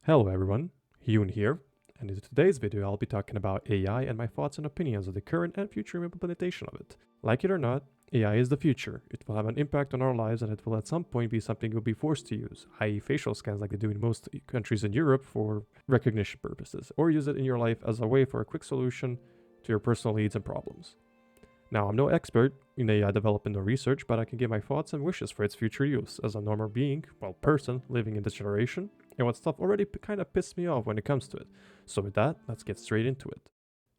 Hello everyone, Hyun here, and in today's video I'll be talking about AI and my thoughts and opinions of the current and future implementation of it. Like it or not, AI is the future. It will have an impact on our lives and it will at some point be something you'll be forced to use, i.e. facial scans like they do in most countries in Europe for recognition purposes, or use it in your life as a way for a quick solution to your personal needs and problems. Now, I'm no expert in AI development or research, but I can give my thoughts and wishes for its future use as a normal being, person living in this generation, and what stuff already kind of pissed me off when it comes to it. So with that, let's get straight into it.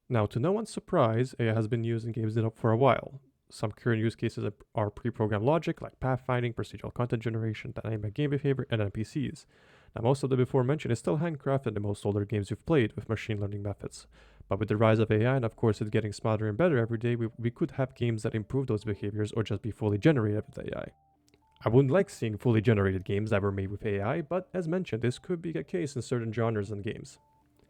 Now, to no one's surprise, AI has been used in games for a while. Some current use cases are pre-programmed logic like pathfinding, procedural content generation, dynamic game behavior, and NPCs. Now, most of the before mentioned is still handcrafted in most older games you've played with machine learning methods. But with the rise of AI and of course it getting smarter and better every day, we could have games that improve those behaviors or just be fully generated with AI. I wouldn't like seeing fully generated games that were made with AI, but as mentioned, this could be the case in certain genres and games.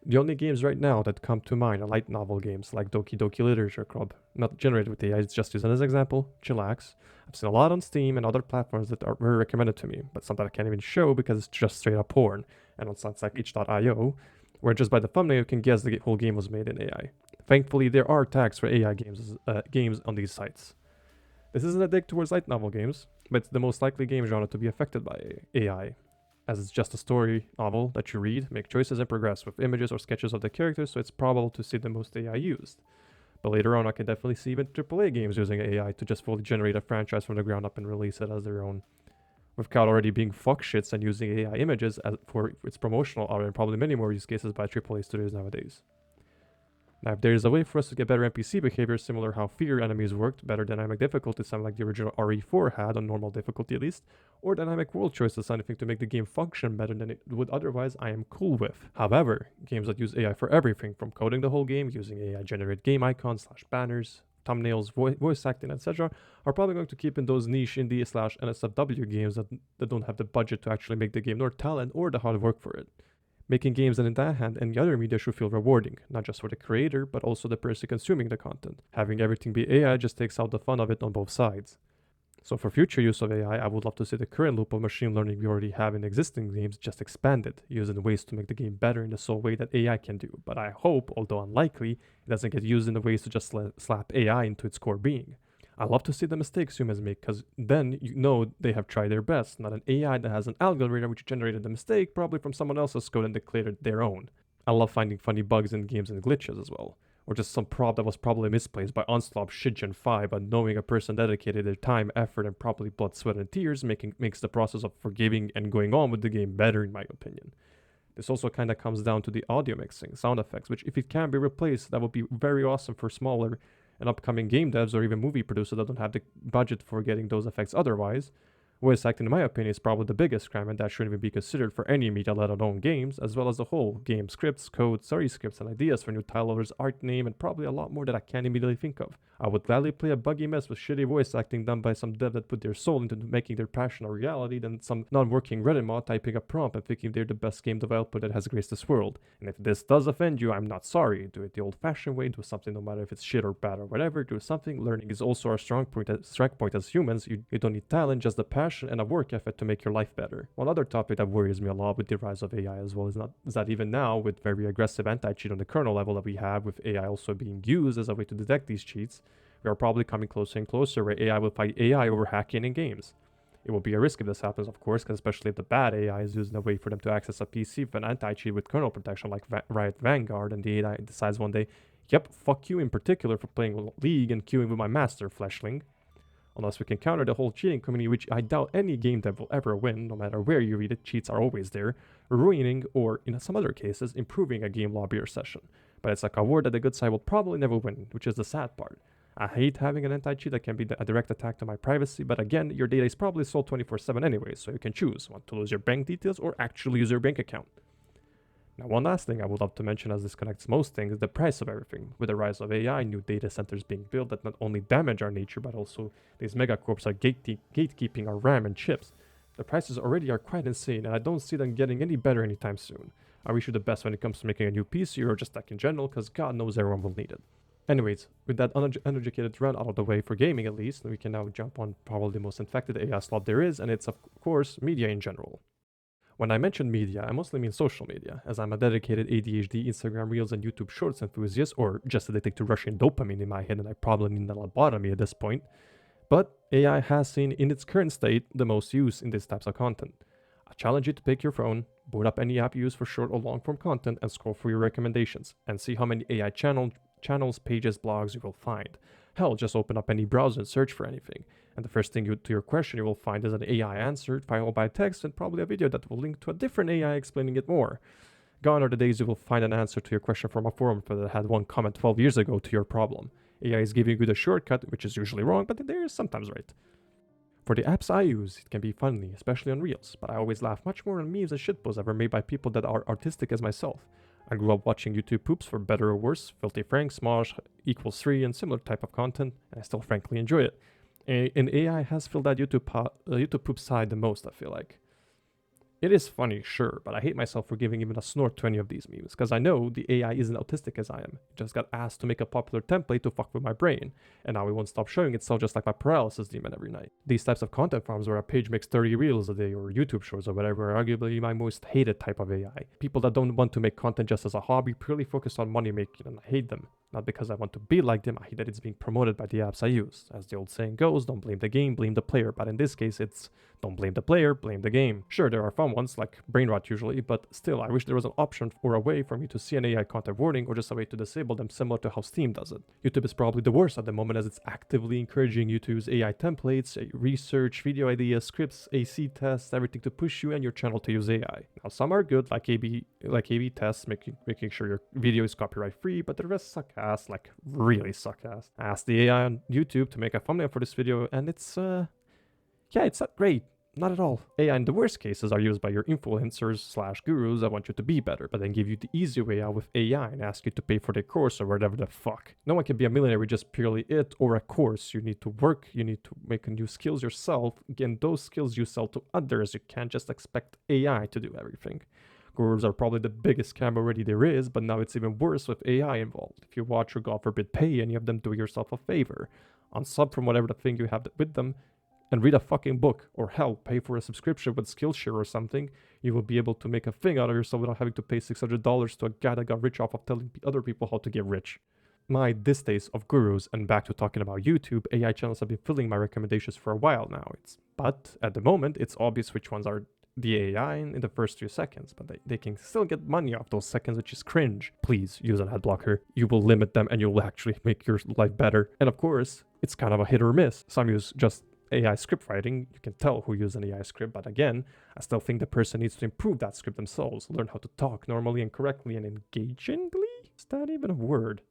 The only games right now that come to mind are light novel games like Doki Doki Literature Club, not generated with AI, it's just used as an example, Chillax. I've seen a lot on Steam and other platforms that are very recommended to me, but some that I can't even show because it's just straight up porn, and on sites like itch.io, where just by the thumbnail you can guess the whole game was made in AI. Thankfully, there are tags for AI games on these sites. This isn't a dig towards light novel games, but it's the most likely game genre to be affected by AI, as it's just a story novel that you read, make choices, and progress with images or sketches of the characters, so it's probable to see the most AI used. But later on, I can definitely see even AAA games using AI to just fully generate a franchise from the ground up and release it as their own, without already being fuck shits and using AI images for its promotional art, and probably many more use cases by AAA studios nowadays. Now, if there is a way for us to get better NPC behavior, similar how fear enemies worked, better dynamic difficulty, something like the original RE4 had, on normal difficulty at least, or dynamic world choices, something to make the game function better than it would otherwise, I am cool with. However, games that use AI for everything, from coding the whole game, using AI-generated game icons / banners, thumbnails, voice acting, etc., are probably going to keep in those niche indie / NSFW games that don't have the budget to actually make the game, nor talent or the hard work for it. Making games, and in that hand, any other media should feel rewarding, not just for the creator, but also the person consuming the content. Having everything be AI just takes out the fun of it on both sides. So for future use of AI, I would love to see the current loop of machine learning we already have in existing games just expanded, using ways to make the game better in the sole way that AI can do. But I hope, although unlikely, it doesn't get used in the ways to just slap AI into its core being. I love to see the mistakes humans make, because then you know they have tried their best, not an AI that has an algorithm which generated the mistake probably from someone else's code and declared it their own. I love finding funny bugs in games and glitches as well, or just some prop that was probably misplaced by Slop Shitgen 5, but knowing a person dedicated their time, effort, and probably blood, sweat, and tears makes the process of forgiving and going on with the game better, in my opinion. This also kind of comes down to the audio mixing, sound effects, which if it can be replaced, that would be very awesome for smaller and upcoming game devs or even movie producers that don't have the budget for getting those effects otherwise. Voice acting, in my opinion, is probably the biggest crime, and that shouldn't even be considered for any media, let alone games, as well as the whole game scripts, code, story scripts, and ideas for new titles, art name, and probably a lot more that I can't immediately think of. I would gladly play a buggy mess with shitty voice acting done by some dev that put their soul into making their passion a reality than some non-working Reddit mod typing a prompt and thinking they're the best game developer that has graced this world. And if this does offend you, I'm not sorry. Do it the old-fashioned way, do something no matter if it's shit or bad or whatever, do something. Learning is also our strong point as humans. You don't need talent, just the passion and a work effort to make your life better. One other topic that worries me a lot with the rise of AI as well is that even now, with very aggressive anti-cheat on the kernel level that we have, with AI also being used as a way to detect these cheats, we are probably coming closer and closer where AI will fight AI over hacking in games. It will be a risk if this happens, of course, because especially if the bad AI is used in a way for them to access a PC with an anti-cheat with kernel protection like Riot Vanguard, and the AI decides one day, yep, fuck you in particular for playing League and queuing with my master, Fleshling. Unless we can counter the whole cheating community, which I doubt any game dev will ever win, no matter where you read it, cheats are always there, ruining, or in some other cases, improving a game lobby or session. But it's like a war that the good side will probably never win, which is the sad part. I hate having an anti-cheat that can be a direct attack to my privacy, but again, your data is probably sold 24/7 anyway, so you can choose, want to lose your bank details or actually use your bank account. Now, one last thing I would love to mention, as this connects most things, is the price of everything. With the rise of AI, new data centers being built that not only damage our nature, but also these megacorps are gatekeeping our RAM and chips. The prices already are quite insane, and I don't see them getting any better anytime soon. I wish you the best when it comes to making a new PC or just tech in general, because God knows everyone will need it. Anyways, with that uneducated run out of the way for gaming at least, we can now jump on probably the most infected AI slop there is, and it's of course media in general. When I mention media, I mostly mean social media, as I'm a dedicated ADHD, Instagram Reels, and YouTube Shorts enthusiast, or just addicted to Russian dopamine in my head, and I probably need a lobotomy at this point. But AI has seen in its current state the most use in these types of content. I challenge you to pick your phone, boot up any app you use for short or long form content, and scroll through your recommendations, and see how many AI channels, pages, blogs you will find. Hell, just open up any browser and search for anything, and the first thing to your question you will find is an AI answer, followed by text, and probably a video that will link to a different AI explaining it more. Gone are the days you will find an answer to your question from a forum that had one comment 12 years ago to your problem. AI is giving you the shortcut, which is usually wrong, but they are sometimes right. For the apps I use, it can be funny, especially on Reels, but I always laugh much more on memes and shitposts that were made by people that are artistic as myself. I grew up watching YouTube poops for better or worse, Filthy Frank, Smosh, Equals 3, and similar type of content, and I still frankly enjoy it. And AI has filled that YouTube poop side the most, I feel like. It is funny, sure, but I hate myself for giving even a snort to any of these memes, because I know the AI isn't autistic as I am. It just got asked to make a popular template to fuck with my brain, and now it won't stop showing itself just like my paralysis demon every night. These types of content farms where a page makes 30 reels a day or YouTube shorts or whatever are arguably my most hated type of AI. People that don't want to make content just as a hobby, purely focused on money making, and I hate them. Not because I want to be like them, I hate that it's being promoted by the apps I use. As the old saying goes, don't blame the game, blame the player, but in this case it's don't blame the player, blame the game. Sure, there are fun ones, like brain rot usually, but still, I wish there was an option or a way for me to see an AI content warning or just a way to disable them similar to how Steam does it. YouTube is probably the worst at the moment as it's actively encouraging you to use AI templates, research, video ideas, scripts, AC tests, everything to push you and your channel to use AI. Now some are good, like A/B tests, making sure your video is copyright free, but the rest suck ass, like really suck ass. I asked the AI on YouTube to make a thumbnail for this video and it's not great. Not at all. AI in the worst cases are used by your influencers / gurus that want you to be better, but then give you the easy way out with AI and ask you to pay for their course or whatever the fuck. No one can be a millionaire with just purely it or a course. You need to work, you need to make new skills yourself. Again, those skills you sell to others. You can't just expect AI to do everything. Gurus are probably the biggest scam already there is, but now it's even worse with AI involved. If you watch or God forbid pay any of them, do yourself a favor. Unsub from whatever the thing you have with them, and read a fucking book, or hell, pay for a subscription with Skillshare or something. You will be able to make a thing out of yourself without having to pay $600 to a guy that got rich off of telling other people how to get rich. My distaste of gurus, and back to talking about YouTube, AI channels have been filling my recommendations for a while now. But at the moment, it's obvious which ones are the AI in the first few seconds, but they can still get money off those seconds, which is cringe. Please use an ad blocker. You will limit them and you'll actually make your life better. And of course, it's kind of a hit or miss. Some use just AI script writing. You can tell who used an AI script, but again, I still think the person needs to improve that script themselves, learn how to talk normally and correctly and engagingly? Is that even a word?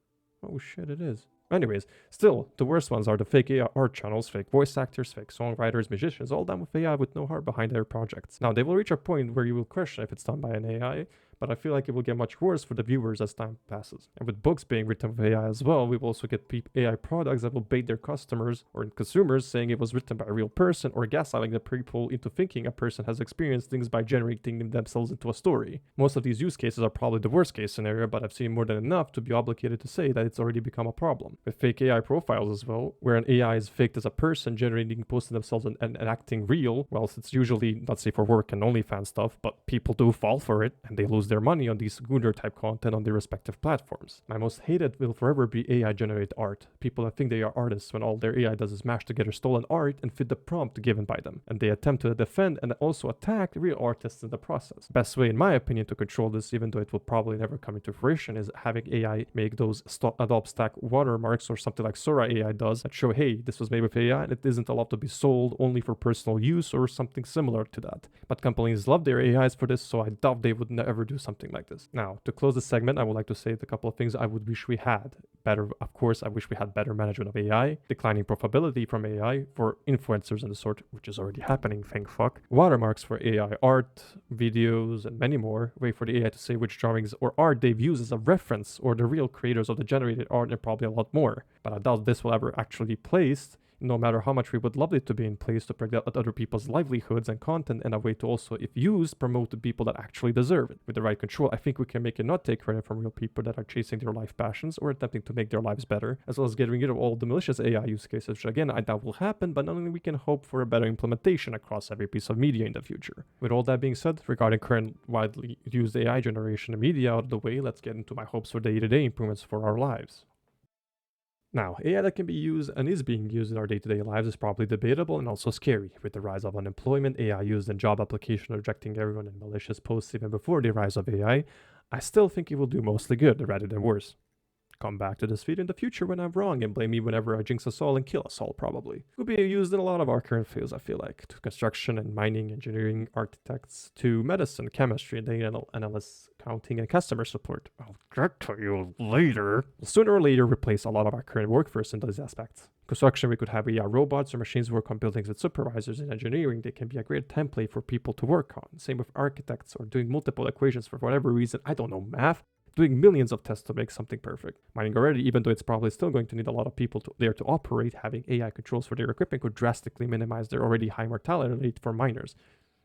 Oh shit, it is. Anyways, still, the worst ones are the fake AI art channels, fake voice actors, fake songwriters, musicians, all done with AI with no heart behind their projects. Now, they will reach a point where you will question if it's done by an AI, but I feel like it will get much worse for the viewers as time passes. And with books being written with AI as well, we will also get AI products that will bait their customers or consumers saying it was written by a real person or gaslighting the people into thinking a person has experienced things by generating themselves into a story. Most of these use cases are probably the worst case scenario, but I've seen more than enough to be obligated to say that it's already become a problem. With fake AI profiles as well, where an AI is faked as a person generating, posting themselves and acting real, whilst it's usually, let's say for work and OnlyFans stuff, but people do fall for it and they lose their money on these gooner type content on their respective platforms. My most hated will forever be AI generated art. People that think they are artists when all their AI does is mash together stolen art and fit the prompt given by them. And they attempt to defend and also attack real artists in the process. Best way in my opinion to control this, even though it will probably never come into fruition, is having AI make those Adobe Stack watermarks or something like Sora AI does that show, hey, this was made with AI and it isn't allowed to be sold, only for personal use or something similar to that. But companies love their AIs for this, so I doubt they would never do something like this. Now, to close this segment, I would like to say a couple of things I would wish we had. Better, of course, I wish we had better management of AI, declining profitability from AI for influencers and the sort, which is already happening, thank fuck. Watermarks for AI art, videos, and many more. Way for the AI to say which drawings or art they've used as a reference or the real creators of the generated art, and probably a lot more. But I doubt this will ever actually be placed no matter how much we would love it to be in place to protect other people's livelihoods and content in a way to also, if used, promote the people that actually deserve it. With the right control, I think we can make it not take credit from real people that are chasing their life passions or attempting to make their lives better, as well as getting rid of all the malicious AI use cases, which again, I doubt will happen, but not only we can hope for a better implementation across every piece of media in the future. With all that being said, regarding current widely used AI generation and media out of the way, let's get into my hopes for day-to-day improvements for our lives. Now, AI that can be used and is being used in our day-to-day lives is probably debatable and also scary. With the rise of unemployment, AI used in job application rejecting everyone in malicious posts even before the rise of AI, I still think it will do mostly good rather than worse. Come back to this video in the future when I'm wrong and blame me whenever I jinx us all and kill us all, probably. It will be used in a lot of our current fields, I feel like, to construction and mining, engineering, architects, to medicine, chemistry, data analysts, accounting, and customer support. I'll get to you later. Will sooner or later replace a lot of our current workforce in those aspects. Construction, we could have AI robots or machines work on buildings with supervisors. In engineering, they can be a great template for people to work on. Same with architects or doing multiple equations for whatever reason, I don't know, math. Doing millions of tests to make something perfect. Mining already, even though it's probably still going to need a lot of people there to operate, having AI controls for their equipment could drastically minimize their already high mortality rate for miners.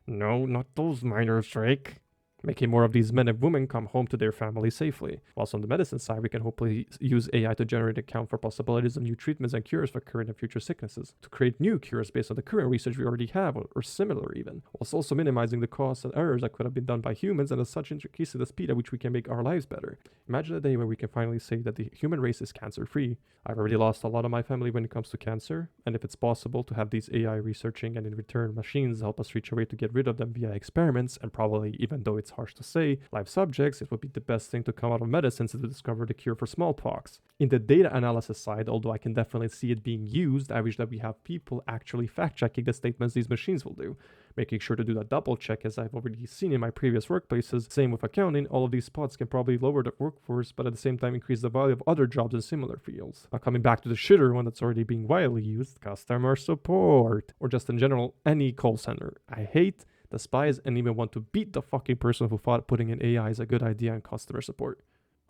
No, not those miners, Drake. Making more of these men and women come home to their families safely. Whilst on the medicine side, we can hopefully use AI to generate account for possibilities of new treatments and cures for current and future sicknesses, to create new cures based on the current research we already have, or similar even, whilst also minimizing the costs and errors that could have been done by humans and as such increasing the speed at which we can make our lives better. Imagine a day where we can finally say that the human race is cancer-free. I've already lost a lot of my family when it comes to cancer, and if it's possible to have these AI researching and in return machines help us reach a way to get rid of them via experiments, and probably, even though it's harsh to say, live subjects, it would be the best thing to come out of medicine to discover the cure for smallpox. In the data analysis side, although I can definitely see it being used, I wish that we have people actually fact-checking the statements these machines will do. Making sure to do that double check, as I've already seen in my previous workplaces. Same with accounting, all of these spots can probably lower the workforce, but at the same time increase the value of other jobs in similar fields. Now coming back to the shitter one that's already being widely used, customer support, or just in general, any call center. I hate, despise, and even want to beat the fucking person who thought putting in AI is a good idea in customer support.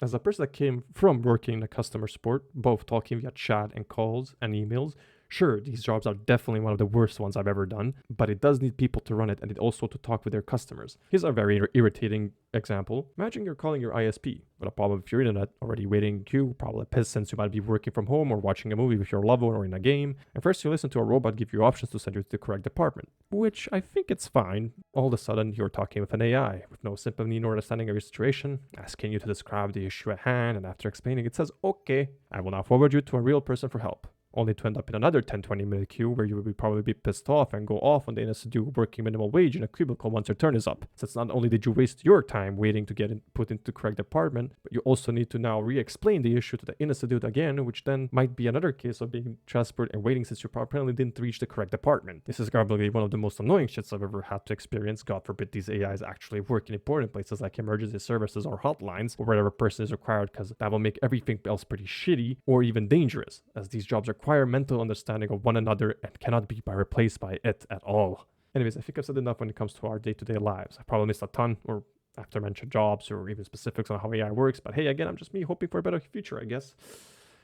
As a person that came from working in customer support, both talking via chat and calls and emails, sure, these jobs are definitely one of the worst ones I've ever done, but it does need people to run it and it also to talk with their customers. Here's a very irritating example. Imagine you're calling your ISP with a problem with your internet, already waiting in queue, probably pissed since you might be working from home or watching a movie with your loved one or in a game, and first you listen to a robot give you options to send you to the correct department, which I think it's fine. All of a sudden you're talking with an AI with no sympathy nor understanding of your situation, asking you to describe the issue at hand, and after explaining it says, okay, I will now forward you to a real person for help. Only to end up in another 10-20 minute queue where you will probably be pissed off and go off on the institute working minimum wage in a cubicle once your turn is up. Since not only did you waste your time waiting to get put into the correct department, but you also need to now re-explain the issue to the institute again, which then might be another case of being transferred and waiting since you apparently didn't reach the correct department. This is probably one of the most annoying shits I've ever had to experience. God forbid these AIs actually work in important places like emergency services or hotlines or wherever person is required, because that will make everything else pretty shitty or even dangerous, as these jobs require mental understanding of one another and cannot be replaced by it at all. Anyways, I think I've said enough when it comes to our day-to-day lives. I probably missed a ton, or after mentioned jobs or even specifics on how AI works, but hey, again, I'm just me hoping for a better future, I guess.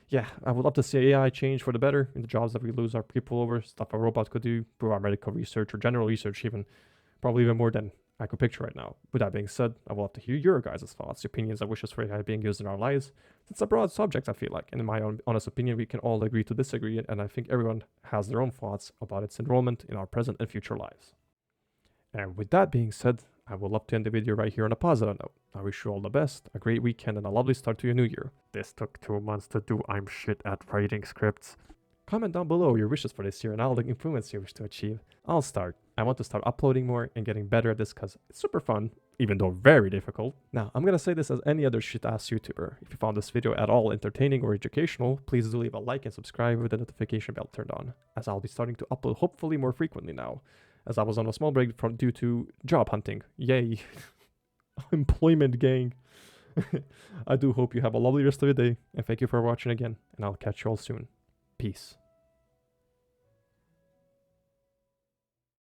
Yeah, I would love to see AI change for the better in the jobs that we lose our people over, stuff a robot could do, through our medical research or general research even, probably even more than I could picture right now. With that being said, I would love to hear your guys' thoughts, opinions, and wishes for AI being used in our lives. It's a broad subject, I feel like, and in my own honest opinion, we can all agree to disagree, and I think everyone has their own thoughts about its enrollment in our present and future lives. And with that being said, I would love to end the video right here on a positive note. I wish you all the best, a great weekend, and a lovely start to your new year. This took 2 months to do. I'm shit at writing scripts. Comment down below your wishes for this year and all the improvements you wish to achieve. I'll start. I want to start uploading more and getting better at this because it's super fun, even though very difficult. Now, I'm gonna say this as any other shit-ass YouTuber. If you found this video at all entertaining or educational, please do leave a like and subscribe with the notification bell turned on, as I'll be starting to upload hopefully more frequently now, as I was on a small break due to job hunting. Yay. Employment gang. I do hope you have a lovely rest of your day, and thank you for watching again, and I'll catch you all soon. Peace.